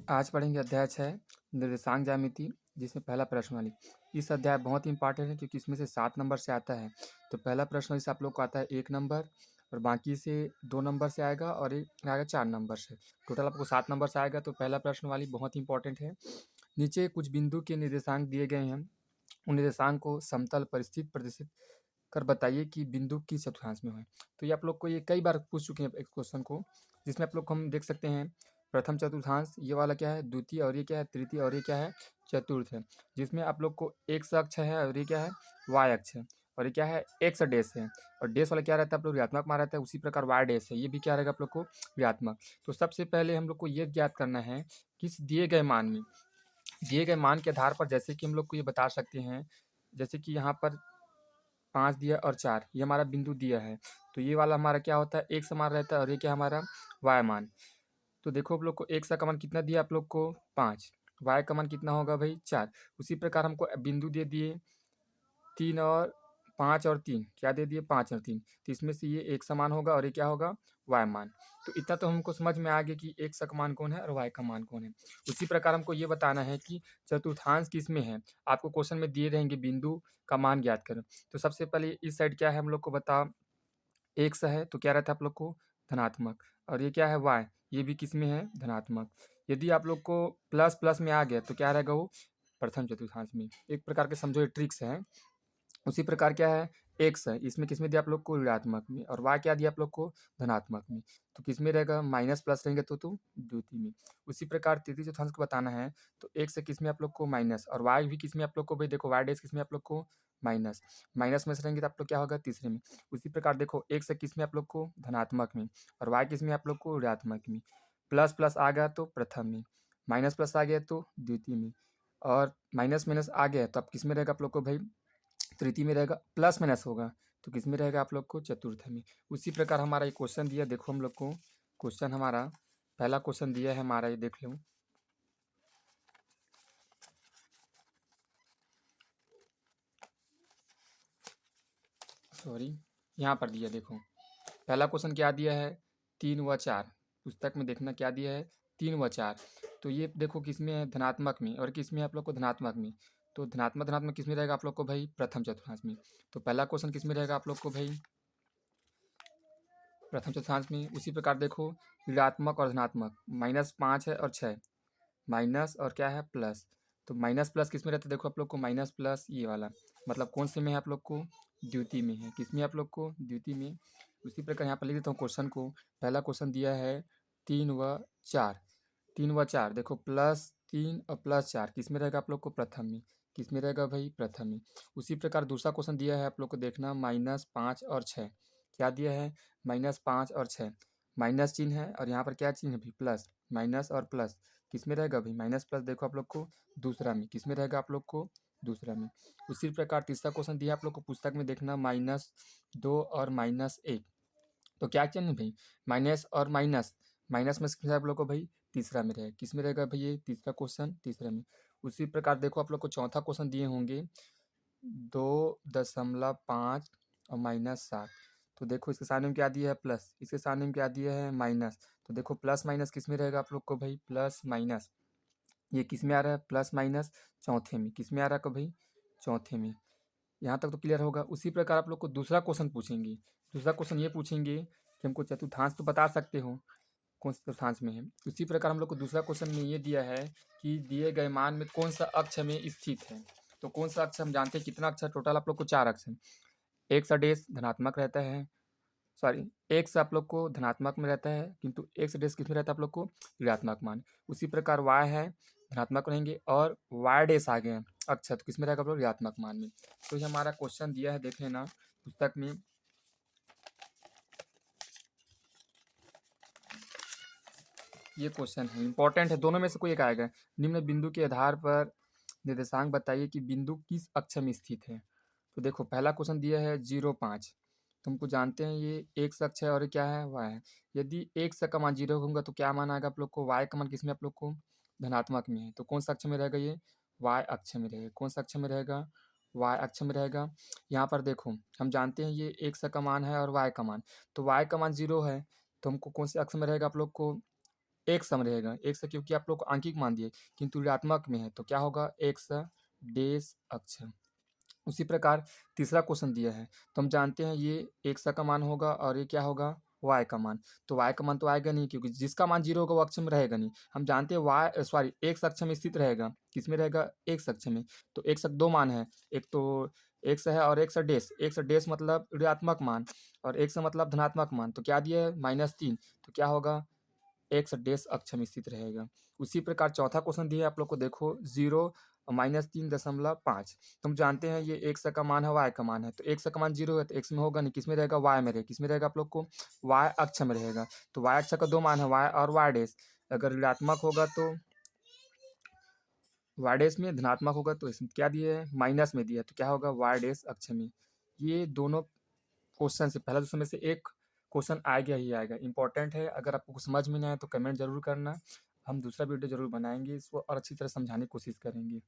आज पढ़ेंगे अध्याय 6 निर्देशांक ज्यामिति, जिसमें पहला प्रश्नावली। इस अध्याय बहुत ही इंपॉर्टेंट है क्योंकि इसमें से 7 नंबर से आता है। तो पहला प्रश्न से आप लोग को आता है 1 नंबर और बाकी से 2 नंबर से आएगा और एक आएगा 4 नंबर से। टोटल आपको 7 नंबर से आएगा। तो पहला प्रश्न वाली बहुत ही इंपॉर्टेंट है। नीचे कुछ बिंदु के निर्देशांक दिए गए हैं। उन निर्देशांक को समतल परिस्थित प्रदर्शित कर बताइए कि बिंदु किस चतुर्थांश में है। तो ये आप लोग को ये कई बार पूछ चुके हैं इस क्वेश्चन को, जिसमें आप लोग को हम देख सकते हैं प्रथम चतुर्थांश, ये वाला क्या है द्वितीय, और ये क्या है तृतीय, और ये क्या है चतुर्थ है। जिसमें आप लोग को एक्स अक्ष है और ये क्या है वाई अक्ष है, और ये क्या है एक्स डैश है, और डैश वाला क्या रहता है आप लोग ऋणात्मक मान रहता है। उसी प्रकार वाई डैश है, ये भी क्या रहेगा आप लोग को ऋणात्मक। तो सबसे पहले हम लोग को ये ज्ञात करना है किस दिए गए मान में, दिए गए मान के आधार पर जैसे कि हम लोग को ये बता सकते हैं, जैसे कि यहाँ पर 5 दिया और 4 ये हमारा बिंदु दिया है। तो ये वाला हमारा क्या होता है एक समान रहता है, और ये क्या हमारा वाई मान। तो देखो आप लोग को एक्स का मान कितना दिया आप लोग को 5, वाई का मान कितना होगा भाई 4। उसी प्रकार हमको बिंदु दे दिए 3 और 5 और 3, क्या दे दिए 5 और 3। तो इसमें से ये एक समान होगा और ये क्या होगा वाई मान। तो इतना तो हमको समझ में आ गया कि एक्स का मान कौन है और वाई का मान कौन है। उसी प्रकार हमको ये बताना है कि चतुर्थांश किस में है। आपको क्वेश्चन में दिए रहेंगे बिंदु का मान ज्ञात करें। तो सबसे पहले इस साइड क्या है हम लोग को बता, एक्स है तो क्या रहता है आप लोग को धनात्मक, और ये क्या है वाई, ये भी किस में है धनात्मक। यदि आप लोग को प्लस प्लस में आ गया तो क्या रहेगा वो प्रथम चतुर्थांश में। एक प्रकार के समझो ये ट्रिक्स है। उसी प्रकार क्या है एक्स है, इसमें किस में दिया आप लोग को ऋणात्मक में, और वाई क्या दिया आप लोग को धनात्मक में। तो किस में रहेगा माइनस प्लस रहेंगे तो द्वितीय में। उसी प्रकार तृतीय चतुर्थांश को बताना है तो एक्स है किस में आप लोग को माइनस, और वाई भी किस में आप लोग को भाई देखो वाई डैश किस में आप लोग को माइनस, माइनस में से रहेंगे तो आप लोग क्या होगा तीसरे में। उसी प्रकार देखो एक्स है किस में आप लोग को धनात्मक में, और वाई किस में आप लोग को ऋणात्मक में। प्लस प्लस आ गया तो प्रथम में, माइनस प्लस आ गया तो द्वितीय में, और माइनस माइनस आ गया तो अब किस में रहेगा आप लोग को भाई तृतीय में रहेगा। प्लस माइनस होगा तो किस में रहेगा आप लोग को चतुर्थ में। उसी प्रकार हमारा ये क्वेश्चन दिया, देखो हम लोग को क्वेश्चन हमारा पहला क्वेश्चन दिया है हमारा, ये देख लो सॉरी, यहाँ पर दिया देखो पहला क्वेश्चन क्या दिया है 3 व 4। पुस्तक में देखना क्या दिया है 3 व 4। तो ये देखो किस में है धनात्मक में, और किस में आप लोग को धनात्मक में। तो धनात्मक धनात्मक किस में रहेगा आप लोग को भाई प्रथम चतुर्थांश में। तो पहला क्वेश्चन किस में रहेगा आप लोग को भाई प्रथम चतुर्थांश में। उसी प्रकार देखो ऋणात्मक और धनात्मक, -5 है और 6, माइनस और क्या है प्लस। तो माइनस प्लस किस में रहता है देखो आप लोग को माइनस प्लस ये वाला, मतलब कौन से में है आप लोग को द्वितीय में है, किस में आप लोग को द्वितीय में। उसी प्रकार यहाँ पर लिख देता हूँ क्वेश्चन को। पहला क्वेश्चन दिया है 3 व 4, 3 व 4 देखो +3 और +4 किस में रहेगा आप लोग को प्रथम में, किस में रहेगा भाई प्रथम में। उसी प्रकार दूसरा क्वेश्चन दिया है आप लोग को देखना -5 और 6, क्या दिया है -5 और 6, माइनस चिन्ह है और यहाँ पर क्या चिन्ह है भाई प्लस, माइनस और प्लस किस में रहेगा भाई माइनस प्लस देखो आप लोग को दूसरा में, किस में रहेगा आप लोग को दूसरा में। उसी प्रकार तीसरा क्वेश्चन दिया आप लोग को पुस्तक में देखना -2 और -1, तो क्या चिन्ह भाई माइनस और माइनस, माइनस में से आप लोग को भाई तीसरा में रहेगा, किस में रहेगा भाई ये तीसरा क्वेश्चन तीसरा में। उसी प्रकार देखो आप लोग को चौथा क्वेश्चन दिए होंगे 2.5 और -7। तो देखो इसके सामने में क्या दिया है प्लस, इसके सामने में क्या दिया है माइनस। तो देखो प्लस माइनस किस में रहेगा आप लोग को भाई प्लस माइनस, ये किस में आ रहा है प्लस माइनस चौथे में, किस में आ रहा है भाई चौथे में। यहाँ तक तो क्लियर होगा। उसी प्रकार आप लोग को दूसरा क्वेश्चन पूछेंगे। दूसरा क्वेश्चन ये पूछेंगे कि हमको चतुर्थांश तो बता सकते हो कौन से चतुर्थांश में है। उसी प्रकार हम लोग को दूसरा क्वेश्चन में ये दिया है कि दिए गए मान में कौन सा अक्ष में स्थित है। तो कौन सा अक्ष हम जानते हैं कितना अक्ष है टोटल आप लोग को 4 अक्ष है। एक्स डैश धनात्मक रहता है, सॉरी एक्स आप लोग को धनात्मक में रहता है, किंतु एक्स डैश किस में रहता है आप लोग को ऋणात्मक मान। उसी प्रकार वाई है धनात्मक रहेंगे, और वाई डैश आ गए हैं अक्ष तो किस में रहेगा आप लोग ऋणात्मक मान में। तो ये हमारा क्वेश्चन दिया है देख लेना पुस्तक में। ये क्वेश्चन है इंपॉर्टेंट है, दोनों में से कोई एक आएगा। निम्न बिंदु के आधार पर निर्देशांक बताइए कि बिंदु किस अक्ष में स्थित है। तो देखो पहला क्वेश्चन दिया है 0.5, तुमको जानते हैं ये एक्स अक्ष है और ये क्या है वाई है। यदि एक्स का मान 0 होगा तो क्या मान आएगा आप लोग को वाई का मान किस में आप लोग को धनात्मक में है। तो कौन सा अक्ष में रहेगा ये वाई अक्ष में रहेगा, कौन सा अक्ष में रहेगा वाई अक्ष में रहेगा। यहाँ पर देखो हम जानते हैं ये एक्स का मान है और वाई का मान, तो वाई का मान 0 है तो हमको कौन से अक्ष में रहेगा आप लोग को एक सम रहेगा। एक स क्योंकि आप लोग को आंकिक मान दिए, किंतु ऋणात्मक में है तो क्या होगा? एक्स डेश अक्ष। उसी प्रकार तीसरा क्वेश्चन दिया है, तो हम जानते हैं ये एक्स का मान होगा और ये क्या होगा? वाई का मान। तो वाई का मान तो आएगा नहीं, क्योंकि जिसका मान जीरो होगा वो अक्ष में रहेगा नहीं। हम जानते हैं वाई सॉरी एक्स अक्ष में स्थित रहेगा। किसमें रहेगा? एक्स अक्ष में। तो एक्स का दो मान है, एक तो एक्स है और एक्स डैश। एक्स डैश मतलब ऋणात्मक मान और एक्स मतलब धनात्मक मान। तो क्या दिया है? -3। तो क्या होगा? एक्स डैश अक्ष में स्थित रहेगा। उसी प्रकार चौथा क्वेश्चन दिया है आप लोग को, देखो 0 -3.5। तो हम जानते हैं ये एक्स का मान है, वाई का मान है। तो एक्स का मान 0 है तो एक्स में होगा नहीं, किस में रहेगा? वाई में रहेगा। किस में रहेगा आप लोग को? वाई अक्ष में रहेगा। तो वाई अक्ष का दो मान है, वाई और वाई डैश। अगर ऋणात्मक होगा तो वाई डैश में, धनात्मक होगा तो इसमें क्या दिया है? माइनस में दिया है। तो क्या होगा? वाई डैश अक्ष में। ये दोनों क्वेश्चन से पहला दूसरे में से एक क्वेश्चन आएगा ही आएगा, इंपॉर्टेंट है। अगर आपको कुछ समझ में ना आए तो कमेंट जरूर करना, हम दूसरा वीडियो जरूर बनाएंगे इसको और अच्छी तरह समझाने की कोशिश करेंगे।